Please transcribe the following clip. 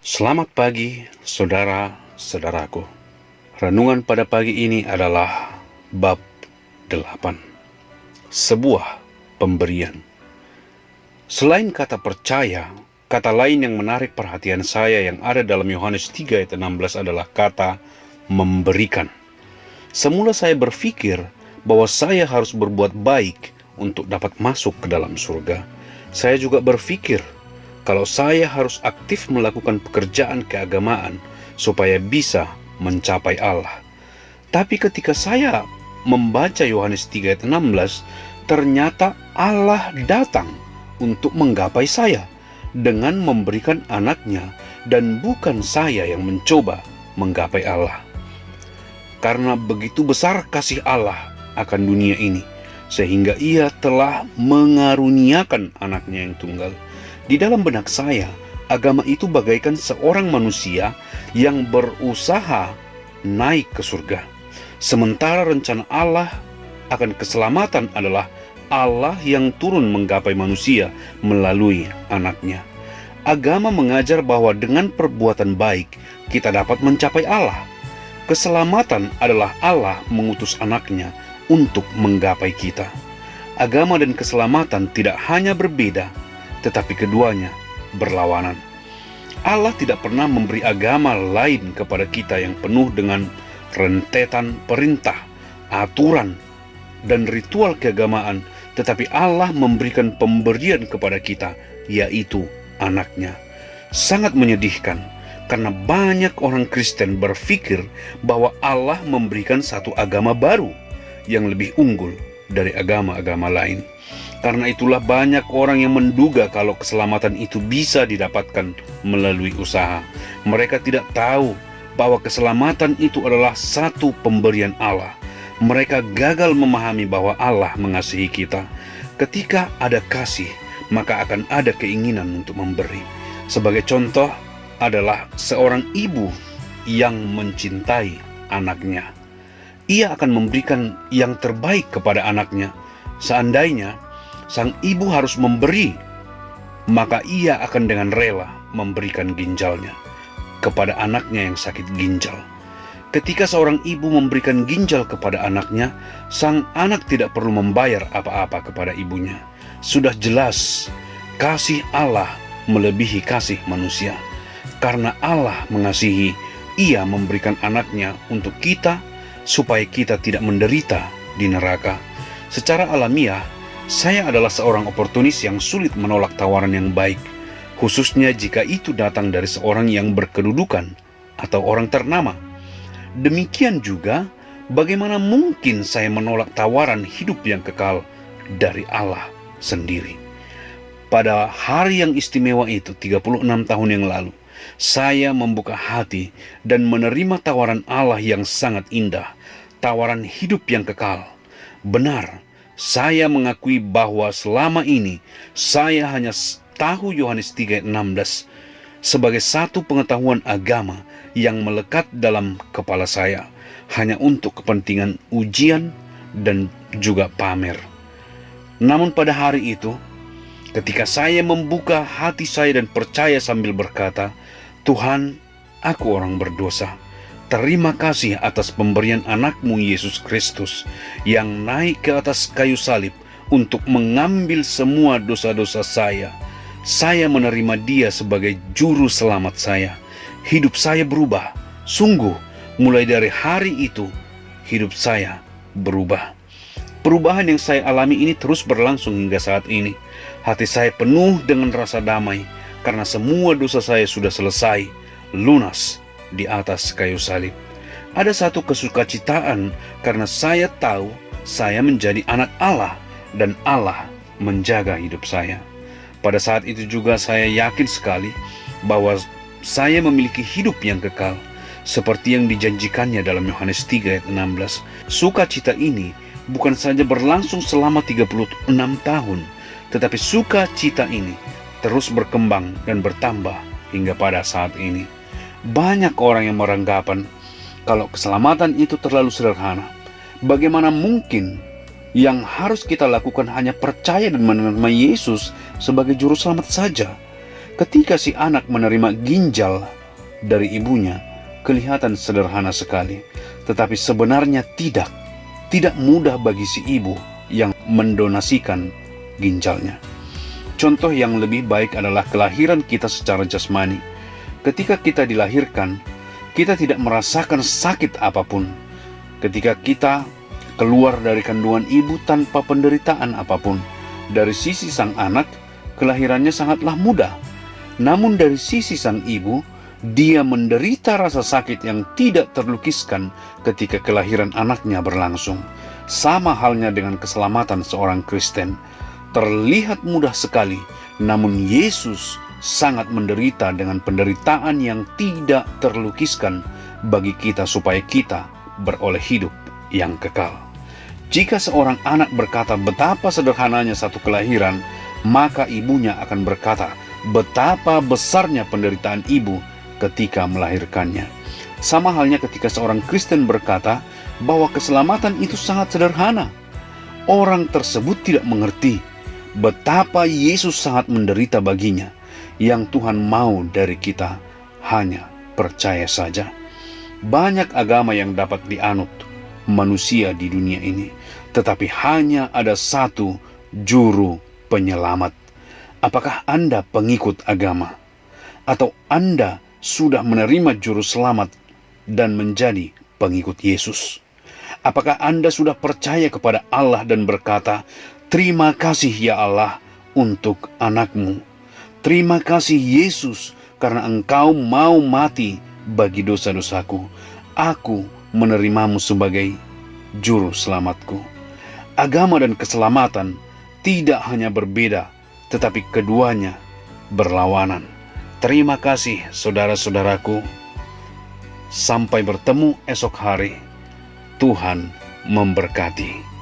Selamat pagi, saudara-saudaraku. Renungan pada pagi ini adalah bab 8. Sebuah pemberian. Selain kata percaya, kata lain yang menarik perhatian saya yang ada dalam Yohanes 3 ayat 16 adalah kata memberikan. Semula saya berpikir bahwa saya harus berbuat baik untuk dapat masuk ke dalam surga. Saya juga berpikir kalau saya harus aktif melakukan pekerjaan keagamaan supaya bisa mencapai Allah. Tapi ketika saya membaca Yohanes 3 ayat 16, ternyata Allah datang untuk menggapai saya dengan memberikan anaknya, dan bukan saya yang mencoba menggapai Allah. Karena begitu besar kasih Allah akan dunia ini, sehingga ia telah mengaruniakan anaknya yang tunggal. Di dalam benak saya, agama itu bagaikan seorang manusia yang berusaha naik ke surga. Sementara rencana Allah akan keselamatan adalah Allah yang turun menggapai manusia melalui anaknya. Agama mengajar bahwa dengan perbuatan baik kita dapat mencapai Allah. Keselamatan adalah Allah mengutus anaknya untuk menggapai kita. Agama dan keselamatan tidak hanya berbeda, tetapi keduanya berlawanan. Allah tidak pernah memberi agama lain kepada kita yang penuh dengan rentetan perintah, aturan, dan ritual keagamaan, tetapi Allah memberikan pemberian kepada kita, yaitu anaknya. Sangat menyedihkan, karena banyak orang Kristen berpikir bahwa Allah memberikan satu agama baru yang lebih unggul dari agama-agama lain. Karena itulah banyak orang yang menduga kalau keselamatan itu bisa didapatkan melalui usaha. Mereka tidak tahu bahwa keselamatan itu adalah satu pemberian Allah. Mereka gagal memahami bahwa Allah mengasihi kita. Ketika ada kasih, maka akan ada keinginan untuk memberi. Sebagai contoh adalah seorang ibu yang mencintai anaknya. Ia akan memberikan yang terbaik kepada anaknya. Seandainya sang ibu harus memberi, maka ia akan dengan rela memberikan ginjalnya kepada anaknya yang sakit ginjal. Ketika seorang ibu memberikan ginjal kepada anaknya, sang anak tidak perlu membayar apa-apa kepada ibunya. Sudah jelas, kasih Allah melebihi kasih manusia. Karena Allah mengasihi, ia memberikan anaknya untuk kita, supaya kita tidak menderita di neraka. Secara alamiah, saya adalah seorang oportunis yang sulit menolak tawaran yang baik, khususnya jika itu datang dari seorang yang berkedudukan atau orang ternama. Demikian juga, bagaimana mungkin saya menolak tawaran hidup yang kekal dari Allah sendiri? Pada hari yang istimewa itu, 36 tahun yang lalu, saya membuka hati dan menerima tawaran Allah yang sangat indah, tawaran hidup yang kekal. Benar, saya mengakui bahwa selama ini saya hanya tahu Yohanes 3 ayat 16 sebagai satu pengetahuan agama yang melekat dalam kepala saya, hanya untuk kepentingan ujian dan juga pamer. Namun pada hari itu, ketika saya membuka hati saya dan percaya sambil berkata, "Tuhan, aku orang berdosa. Terima kasih atas pemberian anakmu Yesus Kristus yang naik ke atas kayu salib untuk mengambil semua dosa-dosa saya. Saya menerima dia sebagai juru selamat saya. Hidup saya berubah. Sungguh, mulai dari hari itu, hidup saya berubah." Perubahan yang saya alami ini terus berlangsung hingga saat ini. Hati saya penuh dengan rasa damai, karena semua dosa saya sudah selesai, lunas di atas kayu salib. Ada satu kesukacitaan karena saya tahu saya menjadi anak Allah dan Allah menjaga hidup saya. Pada saat itu juga saya yakin sekali bahwa saya memiliki hidup yang kekal, seperti yang dijanjikannya dalam Yohanes 3 ayat 16. Sukacita ini bukan saja berlangsung selama 36 tahun, tetapi sukacita ini terus berkembang dan bertambah hingga pada saat ini. Banyak orang yang beranggapan kalau keselamatan itu terlalu sederhana. Bagaimana mungkin yang harus kita lakukan hanya percaya dan menerima Yesus sebagai juru selamat saja? Ketika si anak menerima ginjal dari ibunya, kelihatan sederhana sekali, tetapi sebenarnya tidak mudah bagi si ibu yang mendonasikan ginjalnya. Contoh yang lebih baik adalah kelahiran kita secara jasmani. Ketika kita dilahirkan, kita tidak merasakan sakit apapun. Ketika kita keluar dari kandungan ibu tanpa penderitaan apapun. Dari sisi sang anak, kelahirannya sangatlah mudah. Namun dari sisi sang ibu, dia menderita rasa sakit yang tidak terlukiskan ketika kelahiran anaknya berlangsung. Sama halnya dengan keselamatan seorang Kristen. Terlihat mudah sekali, namun Yesus sangat menderita dengan penderitaan yang tidak terlukiskan bagi kita supaya kita beroleh hidup yang kekal. Jika seorang anak berkata betapa sederhananya satu kelahiran, maka ibunya akan berkata betapa besarnya penderitaan ibu ketika melahirkannya. Sama halnya ketika seorang Kristen berkata bahwa keselamatan itu sangat sederhana. Orang tersebut tidak mengerti betapa Yesus sangat menderita baginya. Yang Tuhan mau dari kita hanya percaya saja. Banyak agama yang dapat dianut manusia di dunia ini, tetapi hanya ada satu juru penyelamat. Apakah Anda pengikut agama? Atau Anda sudah menerima juru selamat dan menjadi pengikut Yesus? Apakah Anda sudah percaya kepada Allah dan berkata, "Terima kasih ya Allah untuk anakmu. Terima kasih Yesus karena Engkau mau mati bagi dosa-dosaku. Aku menerimamu sebagai juru selamatku." Agama dan keselamatan tidak hanya berbeda, tetapi keduanya berlawanan. Terima kasih saudara-saudaraku. Sampai bertemu esok hari. Tuhan memberkati.